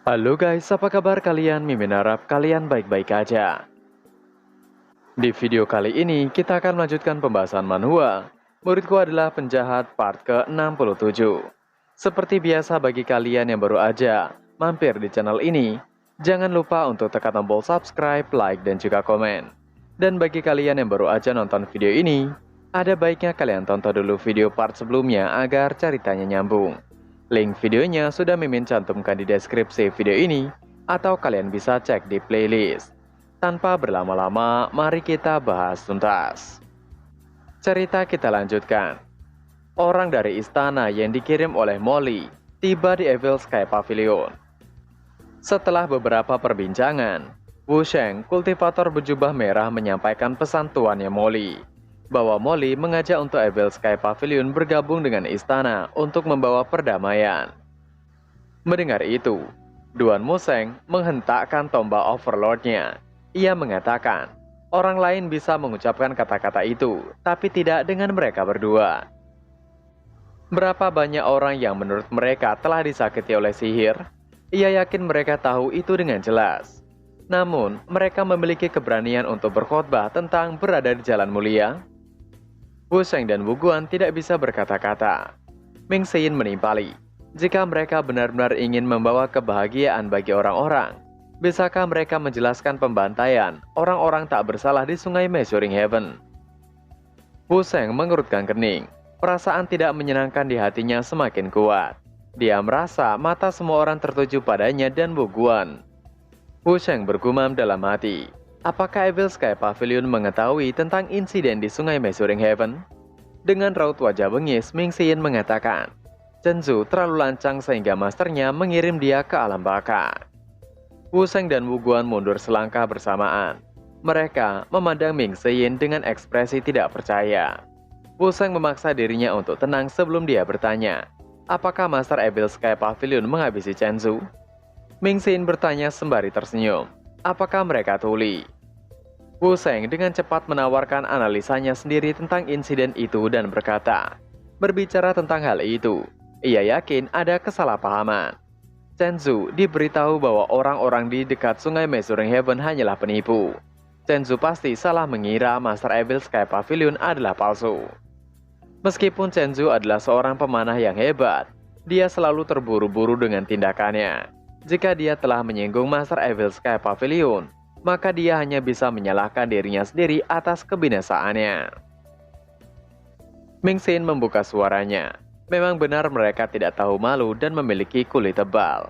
Halo guys, apa kabar kalian? Mimin harap kalian baik-baik aja. Di video kali ini, kita akan melanjutkan pembahasan manhwa. Muridku adalah penjahat part ke-67. Seperti biasa bagi kalian yang baru aja mampir di channel ini, jangan lupa untuk tekan tombol subscribe, like, dan juga komen. Dan bagi kalian yang baru aja nonton video ini, ada baiknya kalian tonton dulu video part sebelumnya agar ceritanya nyambung. Link videonya sudah Mimin cantumkan di deskripsi video ini, atau kalian bisa cek di playlist. Tanpa berlama-lama, mari kita bahas tuntas. Cerita kita lanjutkan. Orang dari istana yang dikirim oleh Molly tiba di Evil Sky Pavilion. Setelah beberapa perbincangan, Wu Sheng, kultivator berjubah merah, menyampaikan pesan tuannya Molly bahwa Molly mengajak untuk Evil Sky Pavilion bergabung dengan istana untuk membawa perdamaian. Mendengar itu, Duan Museng menghentakkan tombak Overlord-nya. Ia mengatakan, orang lain bisa mengucapkan kata-kata itu, tapi tidak dengan mereka berdua. Berapa banyak orang yang menurut mereka telah disakiti oleh sihir? Ia yakin mereka tahu itu dengan jelas. Namun, mereka memiliki keberanian untuk berkhotbah tentang berada di jalan mulia. Wu Sheng dan Wu Guan tidak bisa berkata-kata. Ming Xin menimpali, jika mereka benar-benar ingin membawa kebahagiaan bagi orang-orang, bisakah mereka menjelaskan pembantaian orang-orang tak bersalah di Sungai Measuring Heaven? Wu Sheng mengerutkan kening. Perasaan tidak menyenangkan di hatinya semakin kuat. Dia merasa mata semua orang tertuju padanya dan Wu Guan. Wu Sheng bergumam dalam hati. Apakah Evil Sky Pavilion mengetahui tentang insiden di Sungai Measuring Heaven? Dengan raut wajah bengis, Ming Xin mengatakan, Chen Zhu terlalu lancang sehingga masternya mengirim dia ke alam baka. Wu Sheng dan Wu Guan mundur selangkah bersamaan. Mereka memandang Ming Xin dengan ekspresi tidak percaya. Wu Sheng memaksa dirinya untuk tenang sebelum dia bertanya, apakah Master Evil Sky Pavilion menghabisi Chen Zhu? Ming Xin bertanya sembari tersenyum, apakah mereka tuli? Wu Sheng dengan cepat menawarkan analisanya sendiri tentang insiden itu dan berkata, berbicara tentang hal itu, ia yakin ada kesalahpahaman. Chen Zhu diberitahu bahwa orang-orang di dekat Sungai Measuring Heaven hanyalah penipu. Chen Zhu pasti salah mengira Master Evil Sky Pavilion adalah palsu. Meskipun Chen Zhu adalah seorang pemanah yang hebat, dia selalu terburu-buru dengan tindakannya. Jika dia telah menyinggung Master Evil Sky Pavilion, maka dia hanya bisa menyalahkan dirinya sendiri atas kebinasaannya. Ming Xin membuka suaranya. Memang benar mereka tidak tahu malu dan memiliki kulit tebal.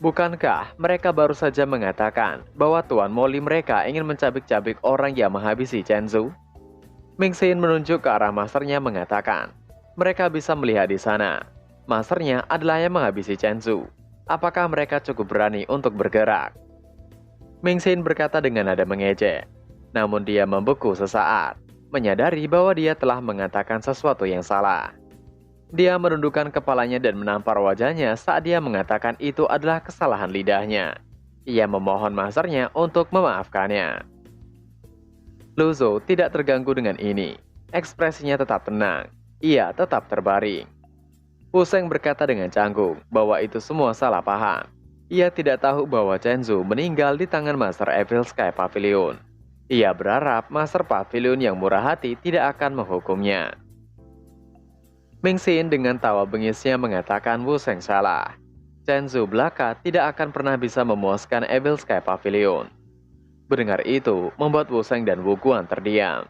Bukankah mereka baru saja mengatakan bahwa Tuan Molly mereka ingin mencabik-cabik orang yang menghabisi Chen Zhu? Ming Xin menunjuk ke arah masternya mengatakan, mereka bisa melihat di sana. Masternya adalah yang menghabisi Chen Zhu. Apakah mereka cukup berani untuk bergerak? Ming Xin berkata dengan nada mengejek. Namun dia membeku sesaat, menyadari bahwa dia telah mengatakan sesuatu yang salah. Dia menundukkan kepalanya dan menampar wajahnya saat dia mengatakan itu adalah kesalahan lidahnya. Ia memohon masternya untuk memaafkannya. Lu Zhou tidak terganggu dengan ini. Ekspresinya tetap tenang. Ia tetap terbaring. Wu Sheng berkata dengan canggung bahwa itu semua salah paham. Ia tidak tahu bahwa Chen Zhu meninggal di tangan Master Evil Sky Pavilion. Ia berharap Master Pavilion yang murah hati tidak akan menghukumnya. Ming Xin dengan tawa bengisnya mengatakan Wu Sheng salah. Chen Zhu belaka tidak akan pernah bisa memuaskan Evil Sky Pavilion. Mendengar itu, membuat Wu Sheng dan Wu Guan terdiam.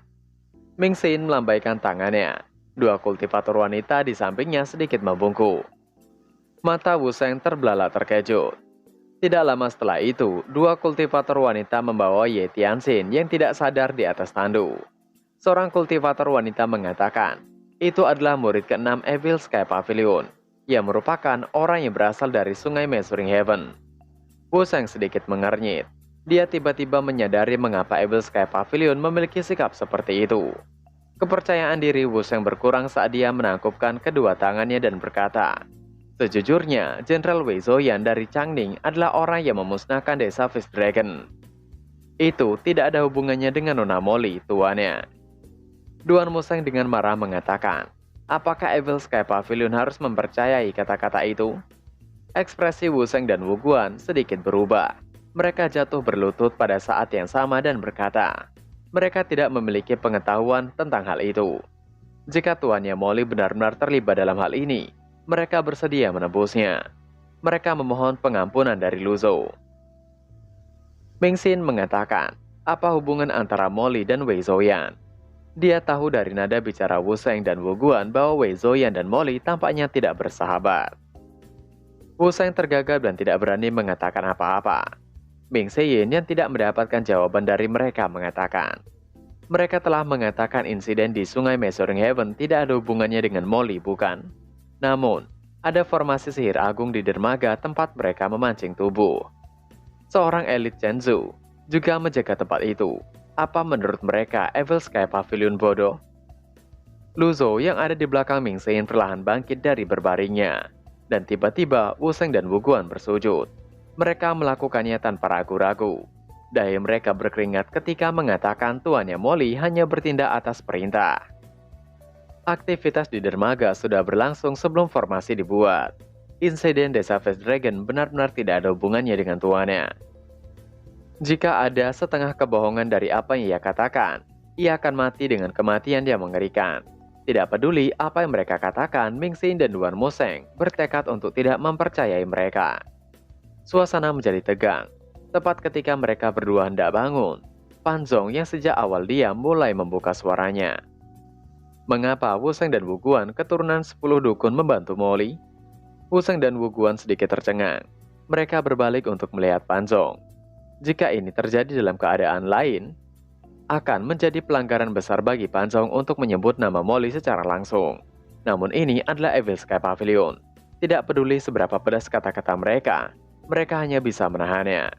Ming Xin melambaikan tangannya. Dua kultivator wanita di sampingnya sedikit membungkuk. Mata Wu Sheng terbelalak terkejut. Tidak lama setelah itu, dua kultivator wanita membawa Ye Tianxin yang tidak sadar di atas tandu. Seorang kultivator wanita mengatakan, itu adalah murid ke-6 Evil Sky Pavilion, yang merupakan orang yang berasal dari Sungai Measuring Heaven. Wu Sheng sedikit mengernyit. Dia tiba-tiba menyadari mengapa Evil Sky Pavilion memiliki sikap seperti itu. Kepercayaan diri Wu Sheng berkurang saat dia menangkupkan kedua tangannya dan berkata, sejujurnya, Jenderal Wei Zhuoyan dari Changning adalah orang yang memusnahkan desa Fish Dragon. Itu tidak ada hubungannya dengan Nona Molly, tuannya. Duan Museng dengan marah mengatakan, apakah Evil Sky Pavilion harus mempercayai kata-kata itu? Ekspresi Wu Sheng dan Wu Guan sedikit berubah. Mereka jatuh berlutut pada saat yang sama dan berkata, mereka tidak memiliki pengetahuan tentang hal itu. Jika tuannya Molly benar-benar terlibat dalam hal ini, mereka bersedia menebusnya. Mereka memohon pengampunan dari Lu Zhou. Ming Xin mengatakan, apa hubungan antara Molly dan Wei Zhouyan? Dia tahu dari nada bicara Wu Sheng dan Wu Guan bahwa Wei Zhouyan dan Molly tampaknya tidak bersahabat. Wu Sheng tergagap dan tidak berani mengatakan apa-apa. Ming Xin yang tidak mendapatkan jawaban dari mereka mengatakan, mereka telah mengatakan insiden di Sungai Measuring Heaven tidak ada hubungannya dengan Molly, bukan? Namun, ada formasi sihir agung di dermaga tempat mereka memancing tubuh. Seorang elit Zhenzu juga menjaga tempat itu. Apa menurut mereka Evil Sky Pavilion bodoh? Lu Zhou yang ada di belakang Ming Xin perlahan bangkit dari berbaringnya. Dan tiba-tiba Wu Sheng dan Wu Guan bersujud. Mereka melakukannya tanpa ragu-ragu. Dahi mereka berkeringat ketika mengatakan tuannya Molly hanya bertindak atas perintah. Aktivitas di dermaga sudah berlangsung sebelum formasi dibuat. Insiden The Savage Dragon benar-benar tidak ada hubungannya dengan tuannya. Jika ada setengah kebohongan dari apa yang ia katakan, ia akan mati dengan kematian yang mengerikan. Tidak peduli apa yang mereka katakan, Ming Xin dan Duan Musheng bertekad untuk tidak mempercayai mereka. Suasana menjadi tegang. Tepat ketika mereka berdua hendak bangun, Pan Zong yang sejak awal diam mulai membuka suaranya. Mengapa Wu Sheng dan Wu Guan keturunan 10 dukun membantu Molly? Wu Sheng dan Wu Guan sedikit tercengang. Mereka berbalik untuk melihat Pan Zong. Jika ini terjadi dalam keadaan lain, akan menjadi pelanggaran besar bagi Pan Zong untuk menyebut nama Molly secara langsung. Namun ini adalah Evil Sky Pavilion. Tidak peduli seberapa pedas kata-kata mereka, mereka hanya bisa menahannya.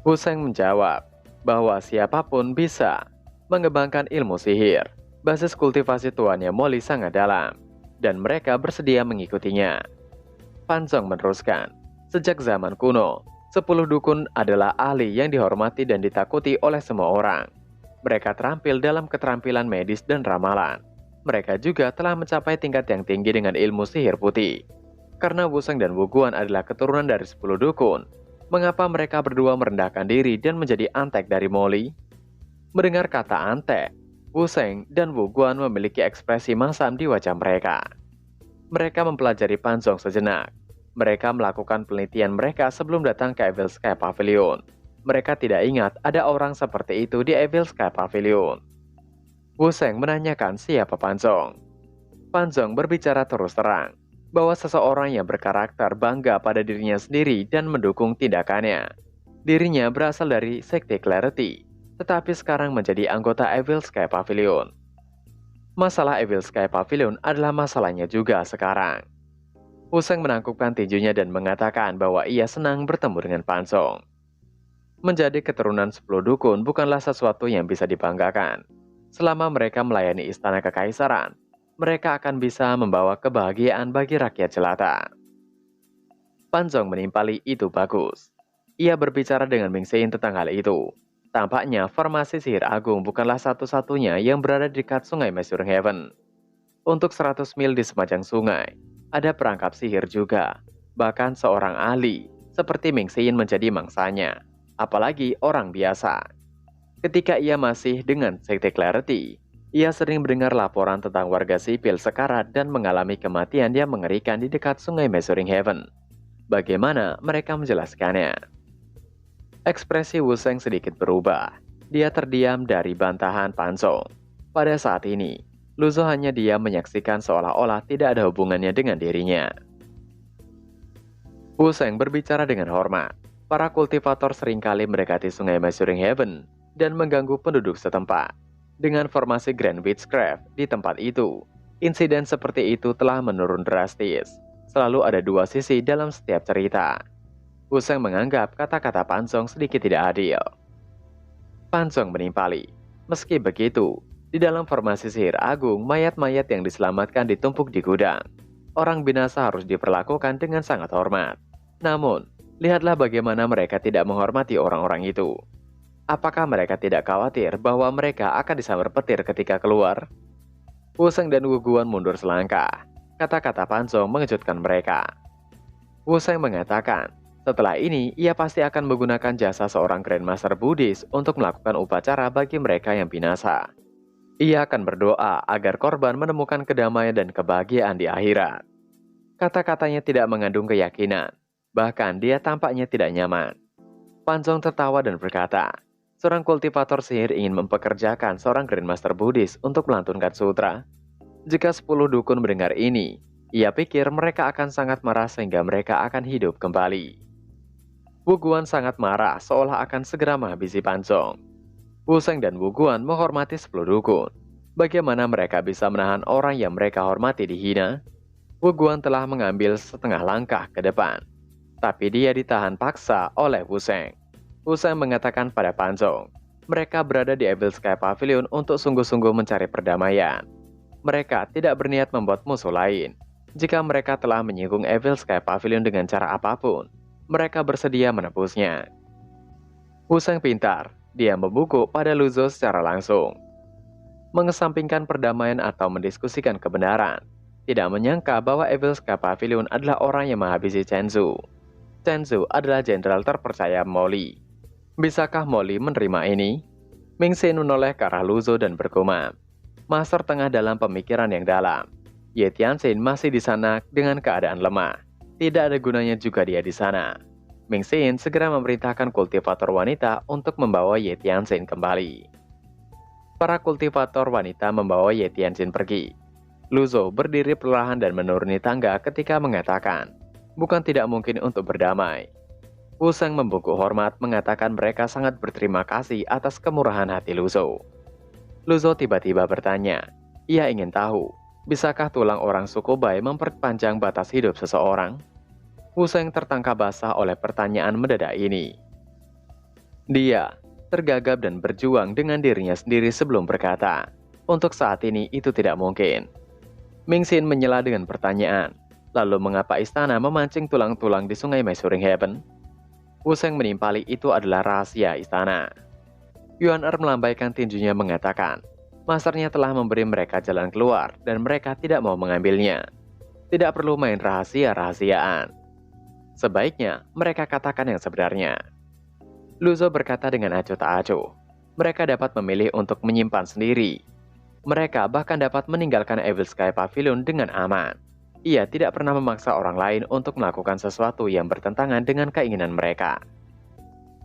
Wu Sheng menjawab bahwa siapapun bisa mengembangkan ilmu sihir. Basis kultivasi tuannya Molly sangat dalam, dan mereka bersedia mengikutinya. Pan Zong meneruskan, sejak zaman kuno, 10 dukun adalah ahli yang dihormati dan ditakuti oleh semua orang. Mereka terampil dalam keterampilan medis dan ramalan. Mereka juga telah mencapai tingkat yang tinggi dengan ilmu sihir putih. Karena Wu Sheng dan Wu Guan adalah keturunan dari 10 dukun, mengapa mereka berdua merendahkan diri dan menjadi antek dari Molly? Mendengar kata antek, Wu Sheng dan Wu Guan memiliki ekspresi masam di wajah mereka. Mereka mempelajari Pan Zong sejenak. Mereka melakukan penelitian mereka sebelum datang ke Evil Sky Pavilion. Mereka tidak ingat ada orang seperti itu di Evil Sky Pavilion. Wu Sheng menanyakan siapa Pan Zong. Pan Zong berbicara terus terang bahwa seseorang yang berkarakter bangga pada dirinya sendiri dan mendukung tindakannya. Dirinya berasal dari Sekte Clarity, tetapi sekarang menjadi anggota Evil Sky Pavilion. Masalah Evil Sky Pavilion adalah masalahnya juga sekarang. Wu Sheng menangkupkan tinjunya dan mengatakan bahwa ia senang bertemu dengan Pan Zong. Menjadi keturunan 10 dukun bukanlah sesuatu yang bisa dibanggakan. Selama mereka melayani istana kekaisaran, mereka akan bisa membawa kebahagiaan bagi rakyat jelata. Pan Zong menimpali itu bagus. Ia berbicara dengan Ming Xin tentang hal itu. Tampaknya formasi sihir agung bukanlah satu-satunya yang berada di dekat Sungai Measuring Heaven. Untuk 100 mil di sepanjang sungai, ada perangkap sihir juga. Bahkan seorang ahli seperti Ming Xin menjadi mangsanya, apalagi orang biasa. Ketika ia masih dengan Sekte Clarity, ia sering mendengar laporan tentang warga sipil sekarat dan mengalami kematian yang mengerikan di dekat Sungai Measuring Heaven. Bagaimana mereka menjelaskannya? Ekspresi Wu Sheng sedikit berubah. Dia terdiam dari bantahan Pan Zong. Pada saat ini, Lu Zhou hanya diam menyaksikan seolah-olah tidak ada hubungannya dengan dirinya. Wu Sheng berbicara dengan hormat. Para kultivator seringkali mendekati Sungai Measuring Heaven dan mengganggu penduduk setempat. Dengan formasi Grand Witchcraft di tempat itu, insiden seperti itu telah menurun drastis. Selalu ada dua sisi dalam setiap cerita. Wu Sheng menganggap kata-kata Pan Zong sedikit tidak adil. Pan Zong menimpali. Meski begitu, di dalam formasi sihir agung, mayat-mayat yang diselamatkan ditumpuk di gudang. Orang binasa harus diperlakukan dengan sangat hormat. Namun, lihatlah bagaimana mereka tidak menghormati orang-orang itu. Apakah mereka tidak khawatir bahwa mereka akan disambar petir ketika keluar? Wu Sheng dan Wu Guan mundur selangkah. Kata-kata Pan Zong mengejutkan mereka. Wu Sheng mengatakan, setelah ini ia pasti akan menggunakan jasa seorang Grandmaster Buddhis untuk melakukan upacara bagi mereka yang binasa. Ia akan berdoa agar korban menemukan kedamaian dan kebahagiaan di akhirat. Kata-katanya tidak mengandung keyakinan, bahkan dia tampaknya tidak nyaman. Panzong tertawa dan berkata, seorang kultivator sihir ingin mempekerjakan seorang Grandmaster Buddhis untuk melantunkan sutra. Jika 10 dukun mendengar ini, ia pikir mereka akan sangat marah sehingga mereka akan hidup kembali. Wu Guan sangat marah seolah akan segera menghabisi Panzong. Wu Sheng dan Wu Guan menghormati 10 dukun. Bagaimana mereka bisa menahan orang yang mereka hormati dihina? Wu Guan telah mengambil setengah langkah ke depan, tapi dia ditahan paksa oleh Wu Sheng. Wu Sheng mengatakan pada Panzong, mereka berada di Evil Sky Pavilion untuk sungguh-sungguh mencari perdamaian. Mereka tidak berniat membuat musuh lain. Jika mereka telah menyinggung Evil Sky Pavilion dengan cara apapun, mereka bersedia menebusnya. Wu Sheng pintar, dia membungkuk pada Lu Zhou secara langsung. Mengesampingkan perdamaian atau mendiskusikan kebenaran, tidak menyangka bahwa Evil Sky Pavilion adalah orang yang menghabisi Chen Zhu. Chen Zhu adalah jenderal terpercaya Molly. Bisakah Molly menerima ini? Ming Xin menoleh ke arah Lu Zhou dan bergumam. Master tengah dalam pemikiran yang dalam. Ye Tianxin masih di sana dengan keadaan lemah. Tidak ada gunanya juga dia di sana. Ming Xin segera memerintahkan kultivator wanita untuk membawa Ye Tianxin kembali. Para kultivator wanita membawa Ye Tianxin pergi. Lu Zhou berdiri perlahan dan menuruni tangga ketika mengatakan, bukan tidak mungkin untuk berdamai. Wu Sheng membungkuk hormat mengatakan mereka sangat berterima kasih atas kemurahan hati Lu Zhou. Lu Zhou tiba-tiba bertanya, ia ingin tahu, bisakah tulang orang suku Bai memperpanjang batas hidup seseorang? Wu Sheng tertangkap basah oleh pertanyaan mendadak ini. Dia tergagap dan berjuang dengan dirinya sendiri sebelum berkata, untuk saat ini itu tidak mungkin. Ming Xin menyela dengan pertanyaan, lalu mengapa istana memancing tulang-tulang di sungai Measuring Heaven? Wu Sheng menimpali itu adalah rahasia istana. Yuan Er melambaikan tinjunya mengatakan, masternya telah memberi mereka jalan keluar dan mereka tidak mau mengambilnya. Tidak perlu main rahasia-rahasiaan. Sebaiknya mereka katakan yang sebenarnya. Lu Zhou berkata dengan acuh tak acuh, mereka dapat memilih untuk menyimpan sendiri. Mereka bahkan dapat meninggalkan Evil Sky Pavilion dengan aman. Ia tidak pernah memaksa orang lain untuk melakukan sesuatu yang bertentangan dengan keinginan mereka.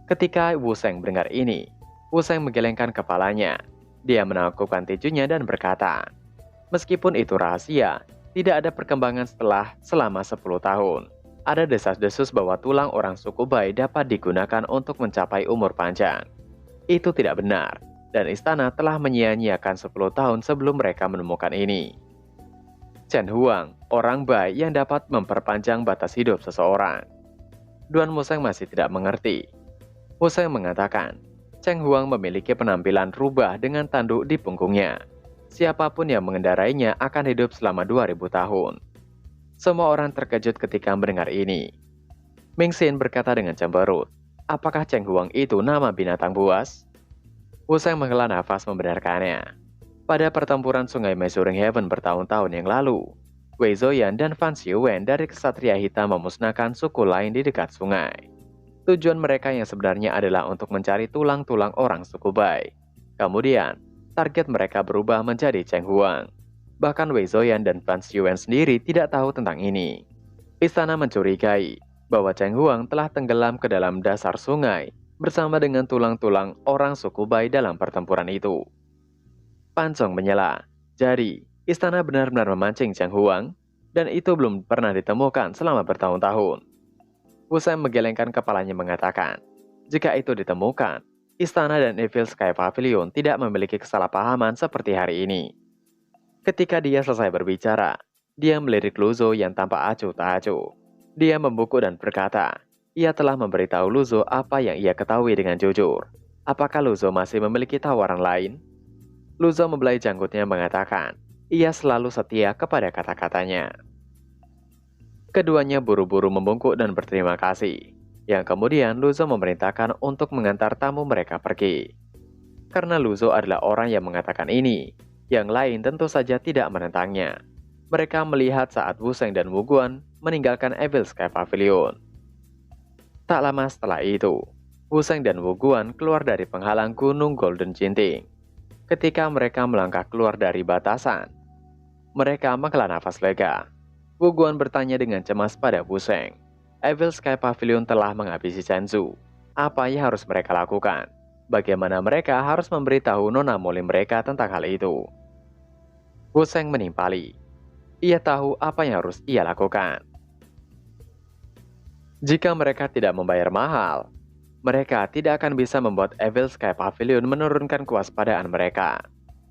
Ketika Wu Sheng mendengar ini, Wu Sheng menggelengkan kepalanya. Dia menangkupkan tinjunya dan berkata, meskipun itu rahasia, tidak ada perkembangan selama 10 tahun. Ada desas-desus bahwa tulang orang suku Bai dapat digunakan untuk mencapai umur panjang. Itu tidak benar. Dan istana telah menyia-nyiakan 10 tahun sebelum mereka menemukan ini. Chen Huang, orang Bai yang dapat memperpanjang batas hidup seseorang. Duan Wu Sheng masih tidak mengerti. Wu Sheng mengatakan, Chen Huang memiliki penampilan rubah dengan tanduk di punggungnya. Siapapun yang mengendarainya akan hidup selama 2000 tahun. Semua orang terkejut ketika mendengar ini. Ming Xin berkata dengan cemberut, apakah Chen Huang itu nama binatang buas? Wu Sheng menghela nafas membenarkannya. Pada pertempuran sungai Measuring Heaven bertahun-tahun yang lalu, Wei Zhuoyan dan Fan Xiuwen dari Ksatria Hitam memusnahkan suku lain di dekat sungai. Tujuan mereka yang sebenarnya adalah untuk mencari tulang-tulang orang suku Bai. Kemudian, target mereka berubah menjadi Chen Huang. Bahkan Wei Zhuoyan dan Fan Xiuwen sendiri tidak tahu tentang ini. Istana mencurigai bahwa Chen Huang telah tenggelam ke dalam dasar sungai bersama dengan tulang-tulang orang suku Bai dalam pertempuran itu. Panzong menyela, jadi istana benar-benar memancing Chen Huang, dan itu belum pernah ditemukan selama bertahun-tahun. Wu Sheng menggelengkan kepalanya mengatakan, jika itu ditemukan, istana dan Evil Sky Pavilion tidak memiliki kesalahpahaman seperti hari ini. Ketika dia selesai berbicara, dia melirik Lu Zhou yang tampak acuh tak acuh. Dia membungkuk dan berkata, ia telah memberitahu Lu Zhou apa yang ia ketahui dengan jujur. Apakah Lu Zhou masih memiliki tawaran lain? Lu Zhou membelai janggutnya mengatakan, ia selalu setia kepada kata-katanya. Keduanya buru-buru membungkuk dan berterima kasih. Yang kemudian Lu Zhou memerintahkan untuk mengantar tamu mereka pergi. Karena Lu Zhou adalah orang yang mengatakan ini, yang lain tentu saja tidak menentangnya. Mereka melihat saat Wu Sheng dan Wu Guan meninggalkan Evil Sky Pavilion. Tak lama setelah itu, Wu Sheng dan Wu Guan keluar dari penghalang Gunung Golden Jinting. Ketika mereka melangkah keluar dari batasan, mereka menghela nafas lega. Wu Guan bertanya dengan cemas pada Wu Sheng. Evil Sky Pavilion telah menghabisi Shenzhou. Apa yang harus mereka lakukan? Bagaimana mereka harus memberitahu Nona Molly mereka tentang hal itu? Wu Sheng menimpali. Ia tahu apa yang harus ia lakukan. Jika mereka tidak membayar mahal, mereka tidak akan bisa membuat Evil Sky Pavilion menurunkan kewaspadaan mereka.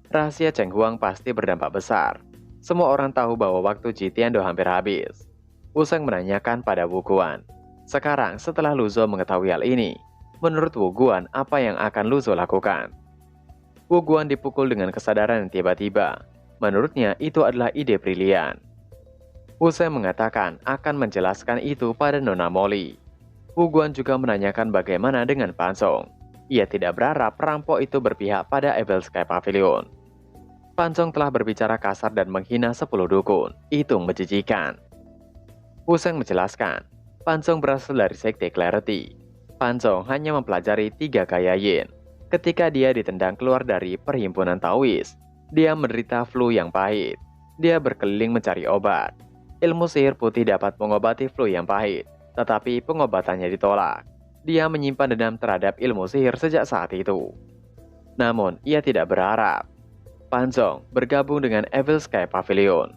Rahasia Cheng Huang pasti berdampak besar. Semua orang tahu bahwa waktu Jitiando hampir habis. Wu Sheng menanyakan pada Wu Guan. Sekarang setelah Lu Zhou mengetahui hal ini, menurut Wu Guan apa yang akan Lu Zhou lakukan? Wu Guan dipukul dengan kesadaran yang tiba-tiba. Menurutnya itu adalah ide brilian. Wu Sheng mengatakan akan menjelaskan itu pada Nona Molly. Wu Guan juga menanyakan bagaimana dengan Pan Zong. Ia tidak berharap perampok itu berpihak pada Evil Sky Pavilion. Pan Zong telah berbicara kasar dan menghina 10 dukun. Itu menjijikan. Wu Sheng menjelaskan, Pan Zong berasal dari Sekte Clarity. Pan Zong hanya mempelajari 3 gaya yin. Ketika dia ditendang keluar dari perhimpunan Taois, dia menderita flu yang pahit. Dia berkeliling mencari obat. Ilmu sihir putih dapat mengobati flu yang pahit, tetapi pengobatannya ditolak. Dia menyimpan dendam terhadap ilmu sihir sejak saat itu. Namun, ia tidak berharap Pan Zong bergabung dengan Evil Sky Pavilion.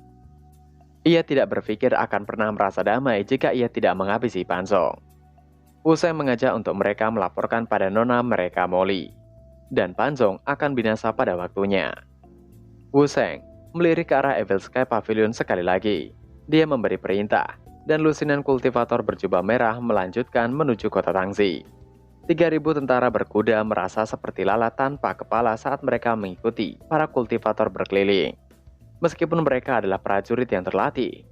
Ia tidak berpikir akan pernah merasa damai jika ia tidak menghabisi Pan Zong. Wu Sheng mengajak untuk mereka melaporkan pada Nona mereka Molly. Dan Pan Zong akan binasa pada waktunya. Wu Sheng melirik ke arah Evil Sky Pavilion sekali lagi. Dia memberi perintah, dan lusinan kultivator berjubah merah melanjutkan menuju kota Tangzi. 3.000 tentara berkuda merasa seperti lalat tanpa kepala saat mereka mengikuti para kultivator berkeliling. Meskipun mereka adalah prajurit yang terlatih,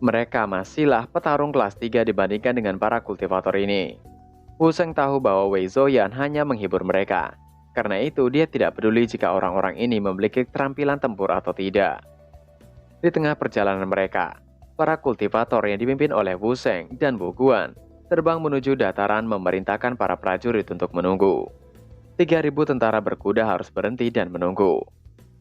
mereka masihlah petarung kelas 3 dibandingkan dengan para kultivator ini. Wu Sheng tahu bahwa Wei Zhouyan hanya menghibur mereka. Karena itu dia tidak peduli jika orang-orang ini memiliki keterampilan tempur atau tidak. Di tengah perjalanan mereka, para kultivator yang dipimpin oleh Wu Sheng dan Wu Guan terbang menuju dataran memerintahkan para prajurit untuk menunggu. 3.000 tentara berkuda harus berhenti dan menunggu.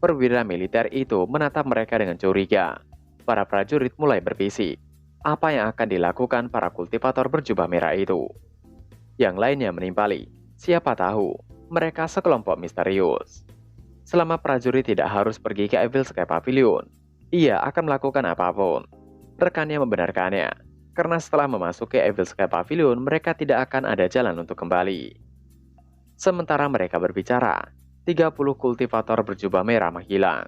Perwira militer itu menatap mereka dengan curiga. Para prajurit mulai berbisik. Apa yang akan dilakukan para kultivator berjubah merah itu? Yang lainnya menimpali. Siapa tahu, mereka sekelompok misterius. Selama prajurit tidak harus pergi ke Evil Sky Pavilion, ia akan melakukan apapun. Rekannya membenarkannya, karena setelah memasuki Evil Sky Pavilion, mereka tidak akan ada jalan untuk kembali. Sementara mereka berbicara, 30 kultivator berjubah merah menghilang.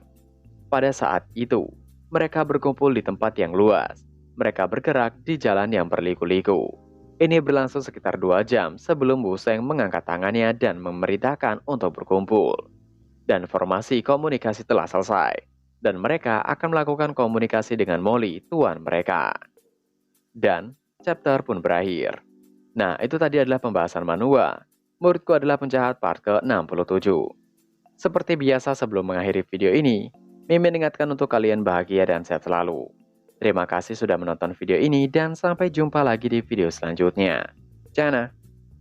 Pada saat itu, mereka berkumpul di tempat yang luas. Mereka bergerak di jalan yang berliku-liku. Ini berlangsung sekitar 2 jam sebelum Wu Sheng mengangkat tangannya dan memerintahkan untuk berkumpul. Dan formasi komunikasi telah selesai. Dan mereka akan melakukan komunikasi dengan Molly, tuan mereka. Dan chapter pun berakhir. Nah, itu tadi adalah pembahasan Manhwa. Muridku adalah penjahat part ke-67. Seperti biasa sebelum mengakhiri video ini, Mimin ingatkan untuk kalian bahagia dan sehat selalu. Terima kasih sudah menonton video ini dan sampai jumpa lagi di video selanjutnya. Jana.